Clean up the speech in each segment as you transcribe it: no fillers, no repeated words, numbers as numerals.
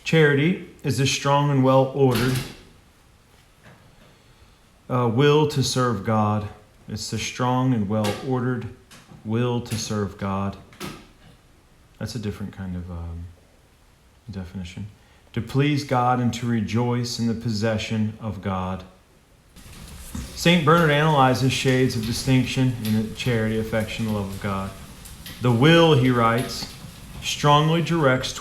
Charity is a strong and well-ordered will to serve God. It's the strong and well-ordered will to serve God. That's a different kind of definition. To please God and to rejoice in the possession of God. St. Bernard analyzes shades of distinction in charity, affection, the love of God. The will, he writes, strongly directed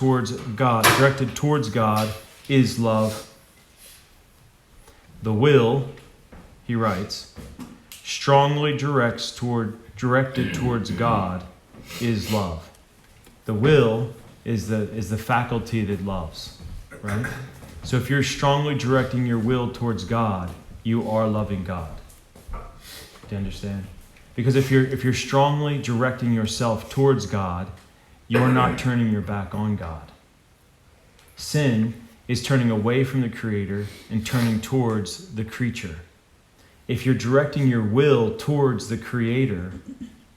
towards God is love. The will, he writes, strongly directed towards God is love. The will is the faculty that loves, right? So if you're strongly directing your will towards God, you are loving God. Do you understand? Because if you're strongly directing yourself towards God, you're not turning your back on God. Sin is turning away from the Creator and turning towards the creature. If you're directing your will towards the Creator,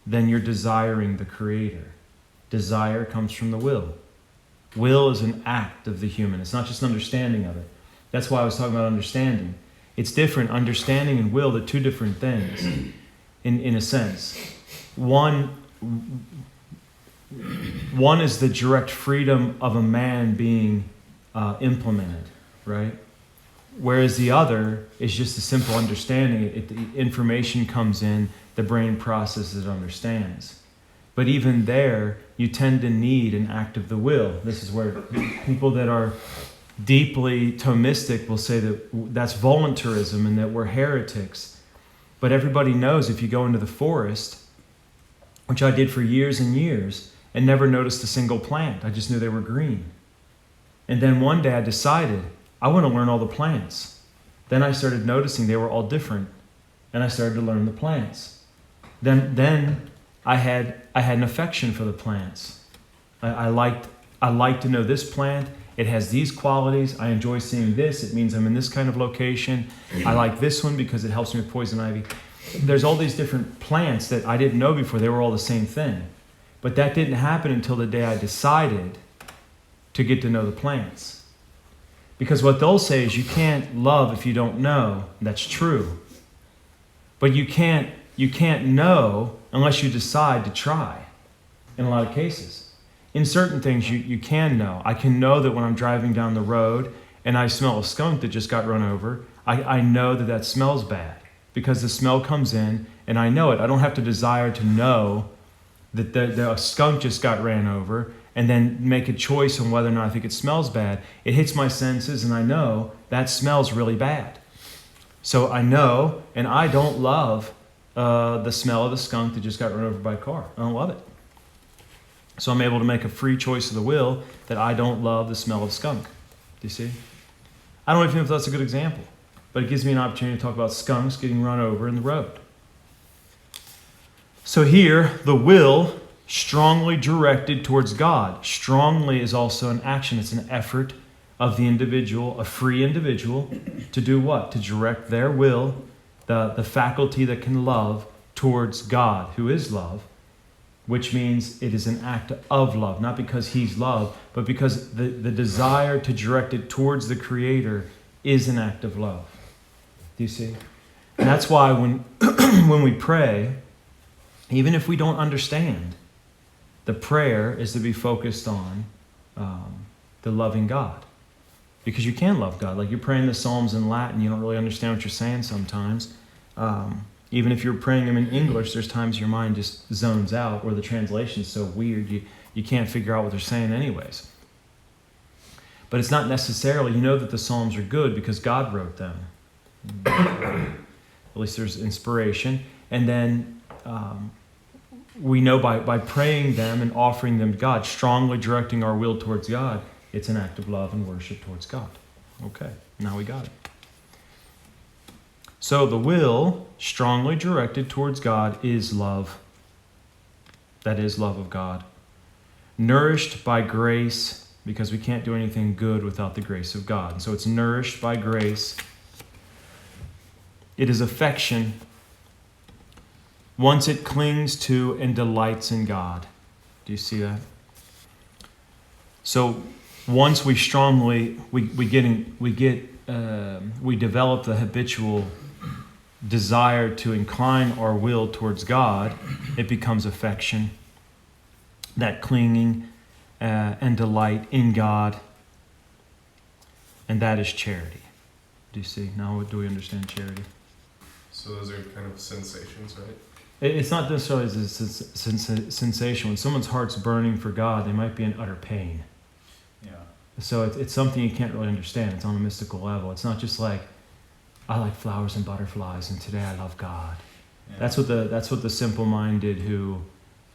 then you're desiring the Creator. Desire comes from the will. Will is an act of the human. It's not just an understanding of it. That's why I was talking about understanding. It's different. Understanding and will, they're two different things, in a sense. One is the direct freedom of a man being implemented, right? Whereas the other is just a simple understanding. The information comes in, the brain processes it, understands. But even there, you tend to need an act of the will. This is where people that are deeply Thomistic will say that that's voluntarism and that we're heretics. But everybody knows if you go into the forest, which I did for years and years, and never noticed a single plant. I just knew they were green. And then one day I decided, I want to learn all the plants. Then I started noticing they were all different, and I started to learn the plants. Then I had an affection for the plants. I like to know this plant. It has these qualities. I enjoy seeing this. It means I'm in this kind of location. I like this one because it helps me with poison ivy. There's all these different plants that I didn't know before. They were all the same thing. But that didn't happen until the day I decided to get to know the plants. Because what they'll say is you can't love if you don't know. That's true. But you can't know unless you decide to try, in a lot of cases. In certain things, you can know. I can know that when I'm driving down the road and I smell a skunk that just got run over, I know that smells bad because the smell comes in and I know it. I don't have to desire to know that the skunk just got ran over and then make a choice on whether or not I think it smells bad. It hits my senses and I know that smells really bad. So I know, and I don't love the smell of the skunk that just got run over by a car. I don't love it. So I'm able to make a free choice of the will that I don't love the smell of skunk. Do you see? I don't even know if that's a good example, but it gives me an opportunity to talk about skunks getting run over in the road. So here, the will strongly directed towards God. Strongly is also an action. It's an effort of the individual, a free individual, to do what? To direct their will, the faculty that can love, towards God, who is love, which means it is an act of love, not because he's love, but because the desire to direct it towards the Creator is an act of love. Do you see? And that's why when we pray, even if we don't understand, the prayer is to be focused on the loving God. Because you can love God. Like you're praying the Psalms in Latin, you don't really understand what you're saying sometimes. Even if you're praying them in English, there's times your mind just zones out or the translation's so weird you can't figure out what they're saying anyways. But it's not necessarily, you know that the Psalms are good because God wrote them. At least there's inspiration. And then we know by praying them and offering them to God, strongly directing our will towards God, it's an act of love and worship towards God. Okay, now we got it. So the will, strongly directed towards God, is love. That is love of God. Nourished by grace, because we can't do anything good without the grace of God. And so it's nourished by grace. It is affection. Once it clings to and delights in God. Do you see that? So once we develop the habitual desire to incline our will towards God, it becomes affection, that clinging and delight in God, and that is charity. Do you see? Now, do we understand charity? So those are kind of sensations, right? It's not necessarily a sensation. When someone's heart's burning for God, they might be in utter pain. Yeah. So it's something you can't really understand. It's on a mystical level. It's not just like, I like flowers and butterflies, and today I love God. Yeah. That's what the simple-minded who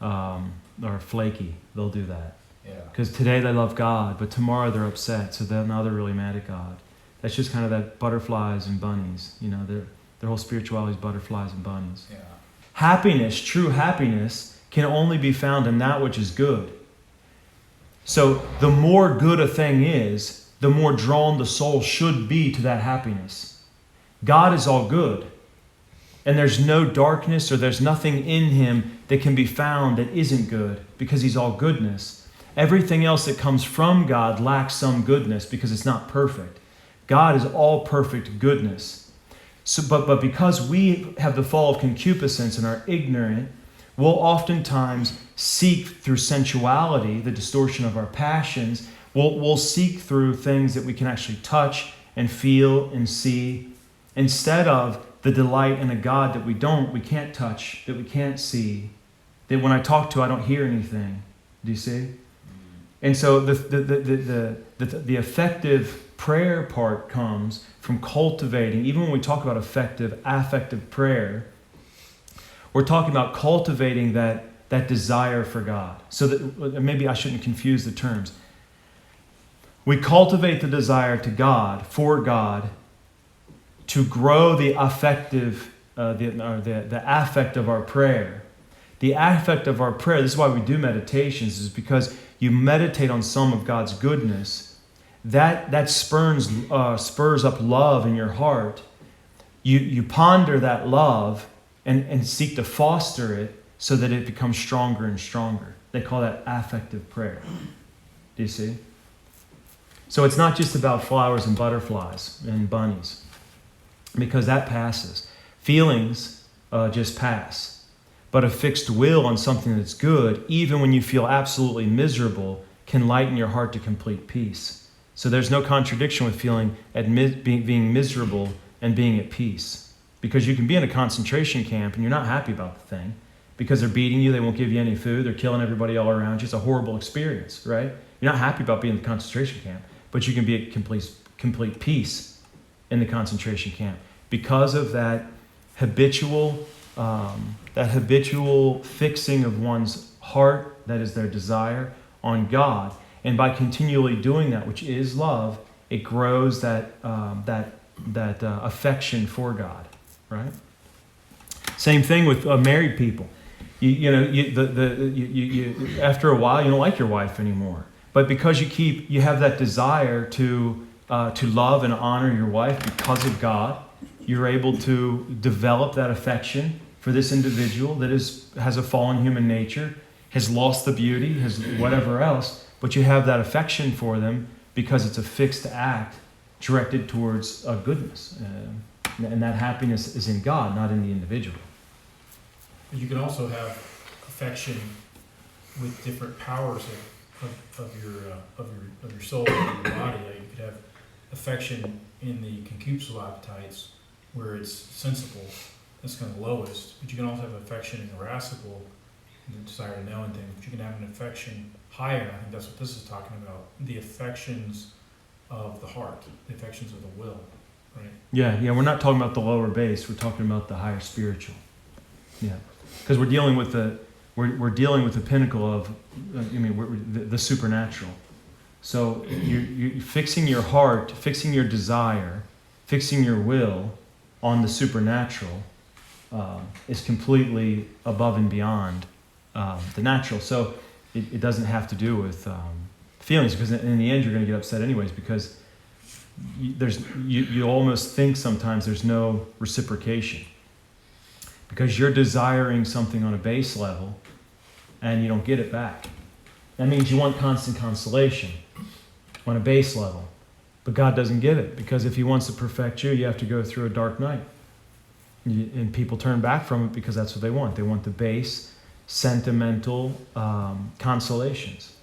are flaky, they'll do that. Yeah. Because today they love God, but tomorrow they're upset, so now they're really mad at God. That's just kind of that butterflies and bunnies. You know, their whole spirituality is butterflies and bunnies. Yeah. Happiness, true happiness, can only be found in that which is good. So the more good a thing is, the more drawn the soul should be to that happiness. God is all good. And there's no darkness or there's nothing in Him that can be found that isn't good, because He's all goodness. Everything else that comes from God lacks some goodness because it's not perfect. God is all perfect goodness. So, but because we have the fall of concupiscence and are ignorant, we'll oftentimes seek through sensuality, the distortion of our passions. We'll seek through things that we can actually touch and feel and see, instead of the delight in a God that we can't touch, that we can't see, that when I talk to, I don't hear anything. Do you see? And so the effective prayer part comes from cultivating. Even when we talk about affective prayer, we're talking about cultivating that desire for God. So that maybe I shouldn't confuse the terms. We cultivate the desire to God, for God, to grow the affective, the affect of our prayer. The affect of our prayer, this is why we do meditations, is because you meditate on some of God's goodness. That spurs up love in your heart. You ponder that love and seek to foster it so that it becomes stronger and stronger. They call that affective prayer. Do you see? So it's not just about flowers and butterflies and bunnies, because that passes. Feelings just pass. But a fixed will on something that's good, even when you feel absolutely miserable, can lighten your heart to complete peace. So there's no contradiction with being miserable and being at peace. Because you can be in a concentration camp and you're not happy about the thing, because they're beating you, they won't give you any food, they're killing everybody all around you. It's a horrible experience, right? You're not happy about being in the concentration camp, but you can be at complete peace in the concentration camp because of that habitual fixing of one's heart, that is their desire, on God. And by continually doing that, which is love, it grows that affection for God, right? Same thing with married people. After a while, you don't like your wife anymore. But because you have that desire to love and honor your wife because of God, you're able to develop that affection for this individual that has a fallen human nature, has lost the beauty, has whatever else, but you have that affection for them because it's a fixed act directed towards goodness. And that happiness is in God, not in the individual. But you can also have affection with different powers of your soul and your body. You could have affection in the concupiscible appetites, where it's sensible, that's kind of lowest. But you can also have affection in irascible, the desire to know and things. But you can have an affection higher. I think that's what this is talking about. The affections of the heart, the affections of the will, right? Yeah. We're not talking about the lower base. We're talking about the higher spiritual. Yeah, because we're dealing with the pinnacle of, the supernatural. So you fixing your heart, fixing your desire, fixing your will on the supernatural is completely above and beyond the natural. So it doesn't have to do with feelings, because in the end you're going to get upset anyways, because you almost think sometimes there's no reciprocation, because you're desiring something on a base level and you don't get it back. That means you want constant consolation. on a base level. But God doesn't give it, because if he wants to perfect you, you have to go through a dark night. And people turn back from it because that's what they want. They want the base, sentimental consolations.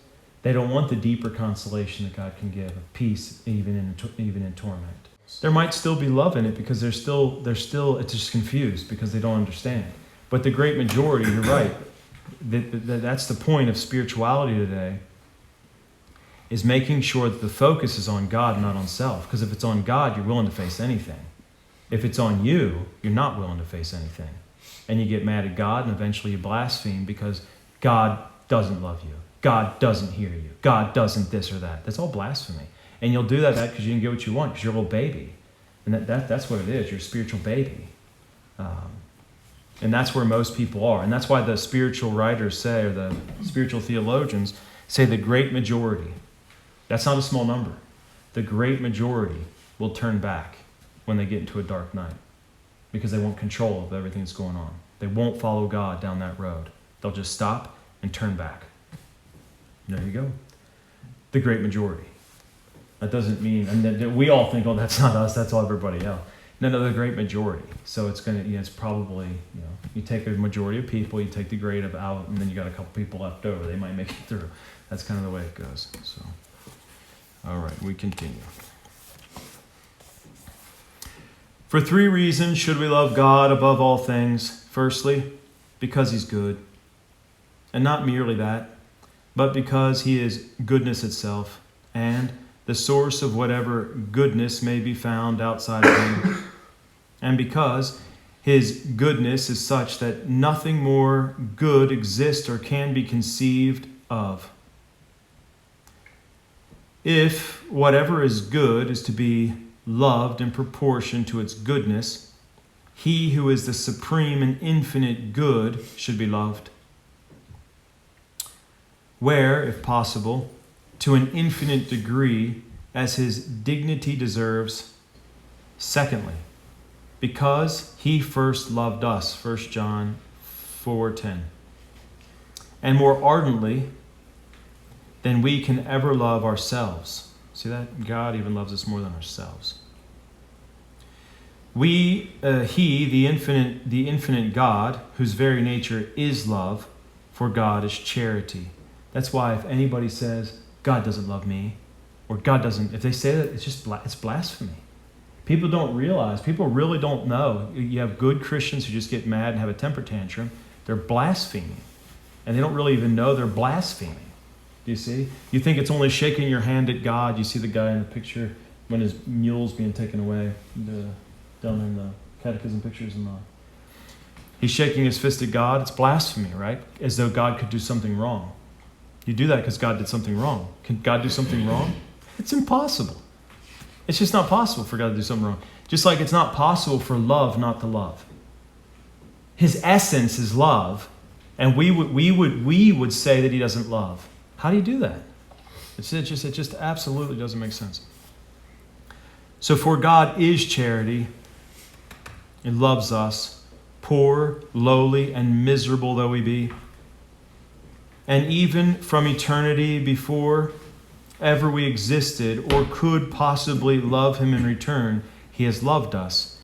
They don't want the deeper consolation that God can give of peace, even in torment. There might still be love in it, because they're still it's just confused because they don't understand. But the great majority, you're right. That's the point of spirituality today, is making sure that the focus is on God, not on self. Because if it's on God, you're willing to face anything. If it's on you, you're not willing to face anything. And you get mad at God, and eventually you blaspheme because God doesn't love you. God doesn't hear you. God doesn't this or that. That's all blasphemy. And you'll do that because you didn't get what you want, because you're a little baby. And that's what it is. You're a spiritual baby. And that's where most people are. And that's why the spiritual writers say, or the spiritual theologians say, the great majority. That's not a small number. The great majority will turn back when they get into a dark night, because they want control of everything that's going on. They won't follow God down that road. They'll just stop and turn back. There you go. The great majority. That doesn't mean, and we all think, oh, that's not us, that's all everybody else. No, the great majority. So it's going to, it's probably, you take a majority of people, you take the great of out, and then you got a couple people left over. They might make it through. That's kind of the way it goes. So, all right, we continue. For 3 reasons should we love God above all things. Firstly, because he's good. And not merely that, but because he is goodness itself, and the source of whatever goodness may be found outside of him. And because his goodness is such that nothing more good exists or can be conceived of. If whatever is good is to be loved in proportion to its goodness, he who is the supreme and infinite good should be loved. Where, if possible, to an infinite degree as his dignity deserves. Secondly, because he first loved us, 1 John 4:10, and more ardently than we can ever love ourselves. See that? God even loves us more than ourselves. He, the infinite God, whose very nature is love, for God is charity. That's why if anybody says, God doesn't love me, or God doesn't, if they say that, it's blasphemy. People don't realize, people really don't know. You have good Christians who just get mad and have a temper tantrum. They're blaspheming. And they don't really even know they're blaspheming. Do you see? You think it's only shaking your hand at God. You see the guy in the picture when his mule's being taken away, down in the catechism pictures and all. He's shaking his fist at God. It's blasphemy, right? As though God could do something wrong. You do that because God did something wrong. Can God do something wrong? It's impossible. It's just not possible for God to do something wrong. Just like it's not possible for love not to love. His essence is love, and we would say that he doesn't love. How do you do that? It just absolutely doesn't make sense. So for God is charity. He loves us, poor, lowly, and miserable though we be. And even from eternity before ever we existed or could possibly love him in return, he has loved us.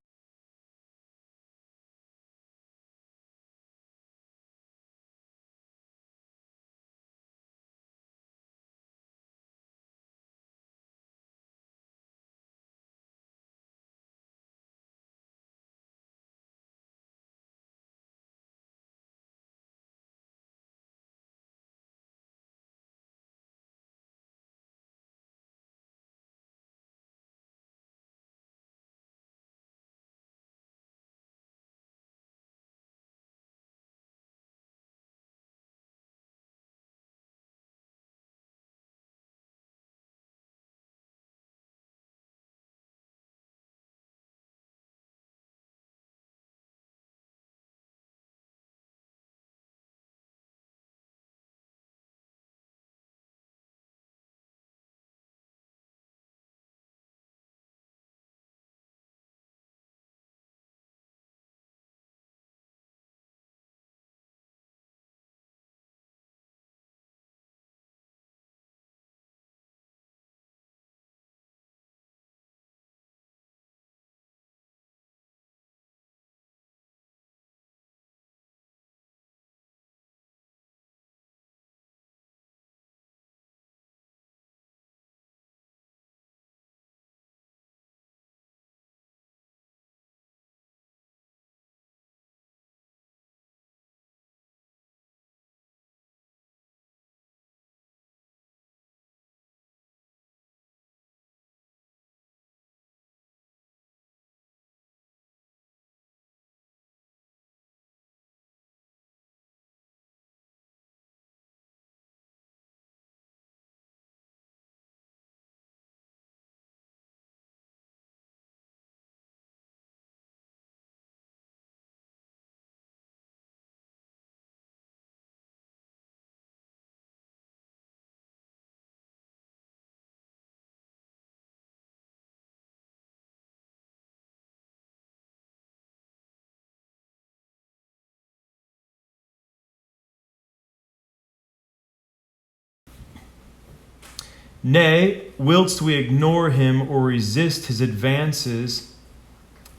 Nay, whilst we ignore him or resist his advances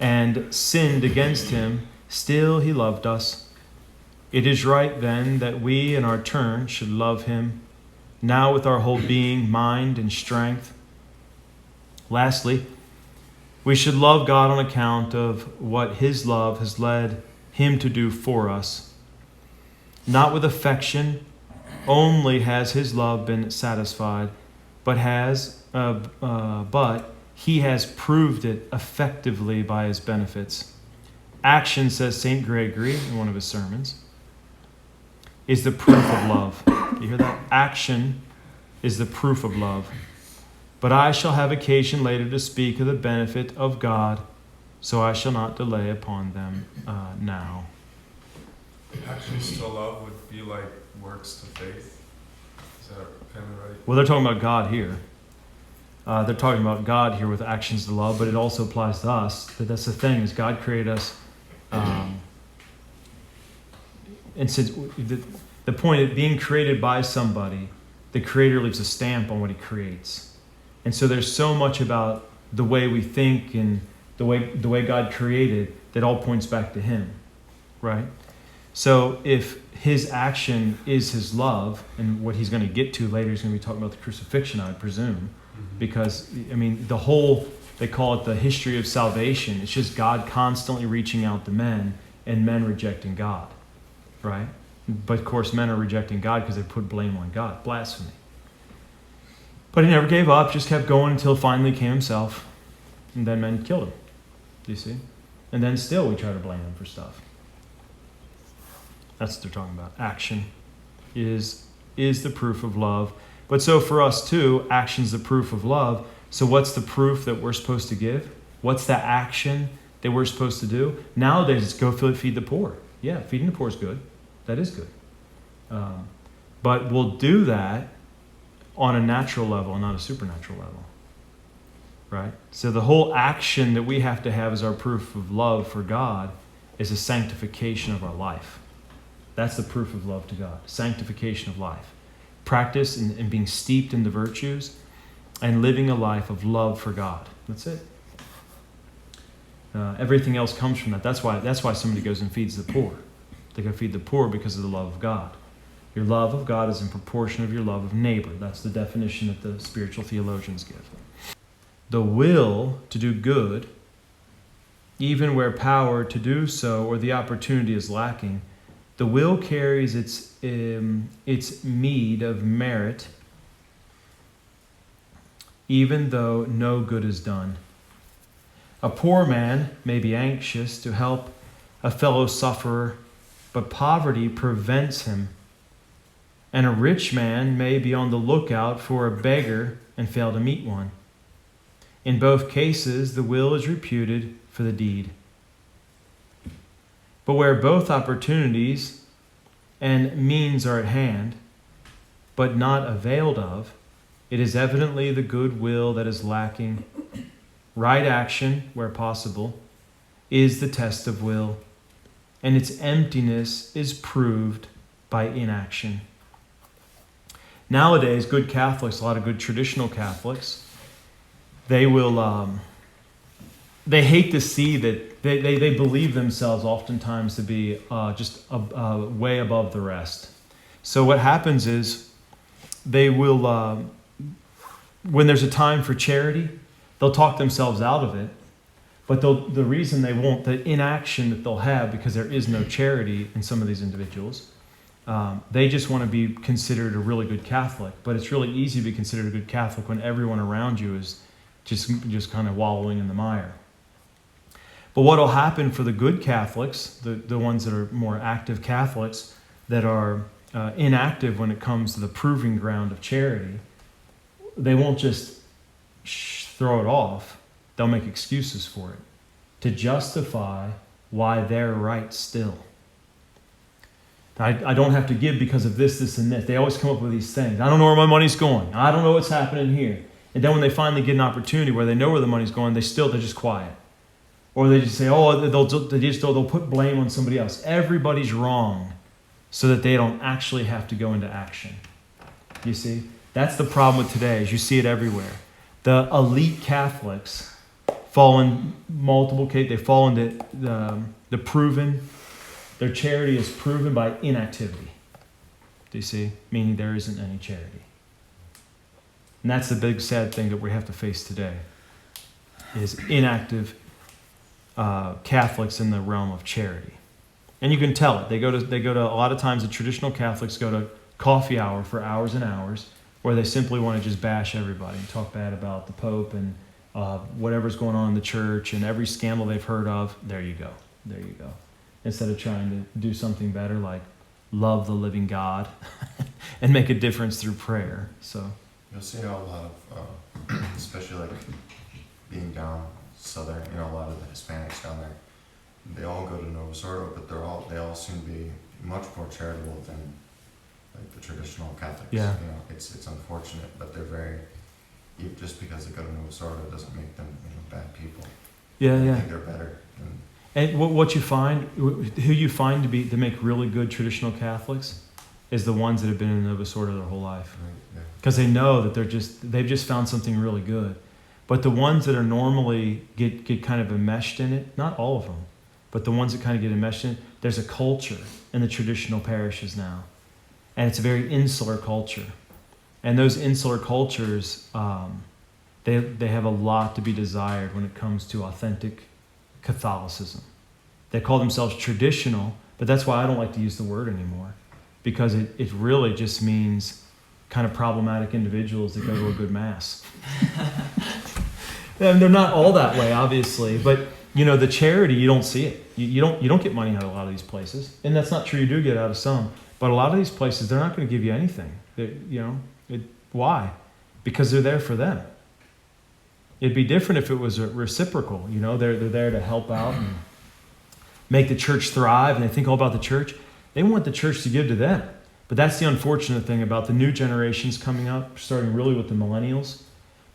and sinned against him, still he loved us. It is right then that we in our turn should love him, now with our whole being, mind, and strength. Lastly, we should love God on account of what his love has led him to do for us. Not with affection only has his love been satisfied, but he has proved it effectively by his benefits. Action, says St. Gregory in one of his sermons, is the proof of love. You hear that? Action is the proof of love. But I shall have occasion later to speak of the benefit of God, so I shall not delay upon them now. Actions to love would be like works to faith. Is that kind of right? Well, they're talking about God here. They're talking about God here with actions to love, but it also applies to us. That's the thing, is God created us. And since the point of being created by somebody, the Creator leaves a stamp on what he creates. And so there's so much about the way we think and the way God created that all points back to him, right? So if his action is his love, and what he's going to get to later, he's going to be talking about the crucifixion, I presume, because, I mean, the whole, they call it the history of salvation. It's just God constantly reaching out to men and men rejecting God, right? But of course, men are rejecting God because they put blame on God, blasphemy. But he never gave up, just kept going until finally came himself, and then men killed him. Do you see? And then still we try to blame him for stuff. That's what they're talking about. Action is the proof of love. But so for us too, action's the proof of love. So what's the proof that we're supposed to give? What's the action that we're supposed to do? Nowadays, it's go feed the poor. Yeah, feeding the poor is good. That is good. But we'll do that on a natural level, not a supernatural level. Right? So the whole action that we have to have as our proof of love for God is a sanctification of our life. That's the proof of love to God. Sanctification of life. Practice and being steeped in the virtues and living a life of love for God. That's it. Everything else comes from that. That's why somebody goes and feeds the poor. They go feed the poor because of the love of God. Your love of God is in proportion of your love of neighbor. That's the definition that the spiritual theologians give. The will to do good, even where power to do so or the opportunity is lacking, the will carries its meed of merit, even though no good is done. A poor man may be anxious to help a fellow sufferer, but poverty prevents him. And a rich man may be on the lookout for a beggar and fail to meet one. In both cases, the will is reputed for the deed. But where both opportunities and means are at hand, but not availed of, it is evidently the good will that is lacking. Right action, where possible, is the test of will, and its emptiness is proved by inaction. Nowadays, good Catholics, a lot of good traditional Catholics, they hate to see that they believe themselves oftentimes to be just way above the rest. So what happens is they will, when there's a time for charity, they'll talk themselves out of it. But the reason they won't, the inaction that they'll have, because there is no charity in some of these individuals, they just want to be considered a really good Catholic. But it's really easy to be considered a good Catholic when everyone around you is just kind of wallowing in the mire. But what will happen for the good Catholics, the ones that are more active Catholics, that are inactive when it comes to the proving ground of charity, they won't just throw it off. They'll make excuses for it to justify why they're right still. I don't have to give because of this, and this. They always come up with these things. I don't know where my money's going. I don't know what's happening here. And then when they finally get an opportunity where they know where the money's going, they're just quiet. Or they just say, they'll put blame on somebody else. Everybody's wrong so that they don't actually have to go into action. You see? That's the problem with today, is you see it everywhere. The elite Catholics fall in multiple cases. They fall into the proven, their charity is proven by inactivity. Do you see? Meaning there isn't any charity. And that's the big sad thing that we have to face today, is inactive Catholics in the realm of charity. And you can tell it. They go to a lot of times the traditional Catholics go to coffee hour for hours and hours, where they simply want to just bash everybody and talk bad about the Pope and whatever's going on in the church and every scandal they've heard of. There you go. There you go. Instead of trying to do something better like love the living God and make a difference through prayer. So you'll see a lot of, especially like being down southern, a lot of the Hispanics down there, they all go to Novus Ordo, but they all seem to be much more charitable than like the traditional Catholics. Yeah. It's unfortunate, but they're very, just because they go to Novus Ordo doesn't make them bad people. yeah. I think they're better than. And what you find, who you find to make really good traditional Catholics, is the ones that have been in Novus Ordo their whole life, because they know that they've just found something really good. But the ones that are normally get kind of enmeshed in it, not all of them, but the ones that kind of get enmeshed in it, there's a culture in the traditional parishes now, and it's a very insular culture, and those insular cultures, they have a lot to be desired when it comes to authentic Catholicism. They call themselves traditional, but that's why I don't like to use the word anymore, because it really just means kind of problematic individuals that go to a good mass. And they're not all that way, obviously, but the charity, you don't see it. You don't get money out of a lot of these places, and that's not true. You do get out of some, but a lot of these places, they're not going to give you anything. Why? Because they're there for them. It'd be different if it was reciprocal. They're there to help out and make the church thrive, and they think all about the church. They want the church to give to them. But that's the unfortunate thing about the new generations coming up, starting really with the millennials,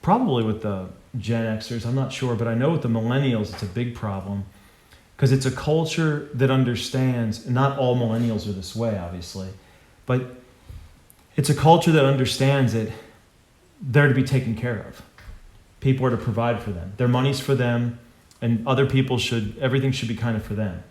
probably with the Gen Xers, I'm not sure, but I know with the millennials it's a big problem, because it's a culture that understands, and not all millennials are this way, obviously, but it's a culture that understands that they're to be taken care of. People are to provide for them. Their money's for them, and other people everything should be kind of for them.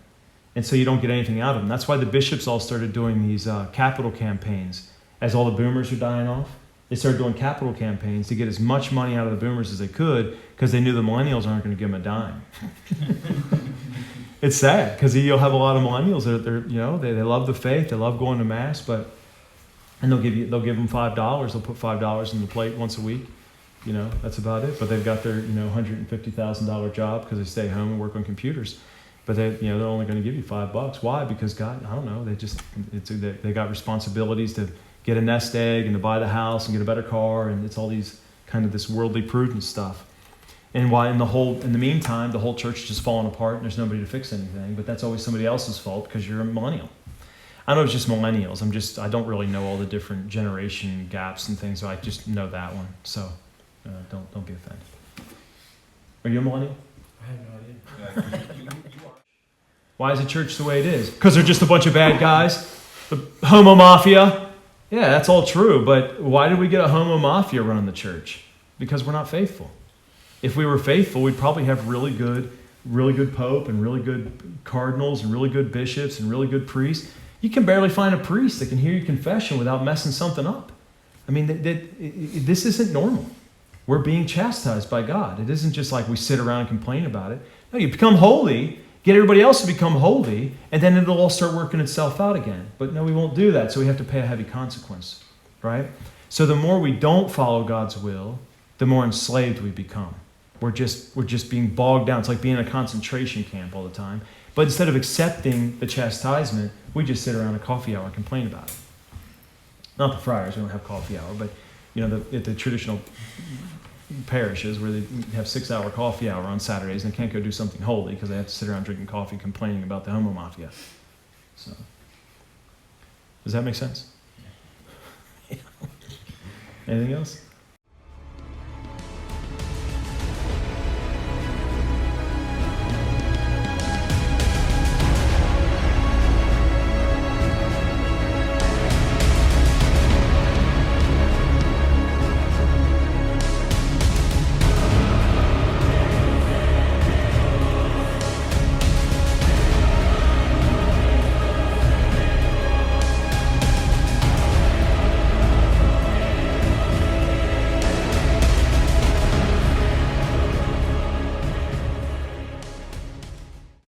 And so you don't get anything out of them. That's why the bishops all started doing these capital campaigns. As all the boomers are dying off, they started doing capital campaigns to get as much money out of the boomers as they could, because they knew the millennials aren't going to give them a dime. It's sad, because you'll have a lot of millennials that they love the faith, they love going to mass, and they'll give them $5. They'll put $5 in the plate once a week. That's about it. But they've got their $150,000 job because they stay home and work on computers. But they're only going to give you $5. Why? Because God, I don't know. They got responsibilities to get a nest egg and to buy the house and get a better car, and it's all these kind of this worldly prudence stuff. And why in the meantime, the whole church is just falling apart and there's nobody to fix anything. But that's always somebody else's fault because you're a millennial. I know it's just millennials. I don't really know all the different generation gaps and things, so I just know that one. So don't be offended. Are you a millennial? I have no idea. Why is the church the way it is? Because they're just a bunch of bad guys? The homo mafia? Yeah, that's all true, but why did we get a homo mafia running the church? Because we're not faithful. If we were faithful, we'd probably have really good pope and really good cardinals and really good bishops and really good priests. You can barely find a priest that can hear your confession without messing something up. I mean, this isn't normal. We're being chastised by God. It isn't just like we sit around and complain about it. No, you become holy, get everybody else to become holy, and then it'll all start working itself out again. But no, we won't do that, so we have to pay a heavy consequence, right? So the more we don't follow God's will, the more enslaved we become. We're just being bogged down. It's like being in a concentration camp all the time. But instead of accepting the chastisement, we just sit around a coffee hour and complain about it. Not the friars, we don't have coffee hour, but the traditional parishes where they have 6-hour coffee hour on Saturdays and they can't go do something holy because they have to sit around drinking coffee complaining about the homo mafia. So, does that make sense? Yeah. Anything else?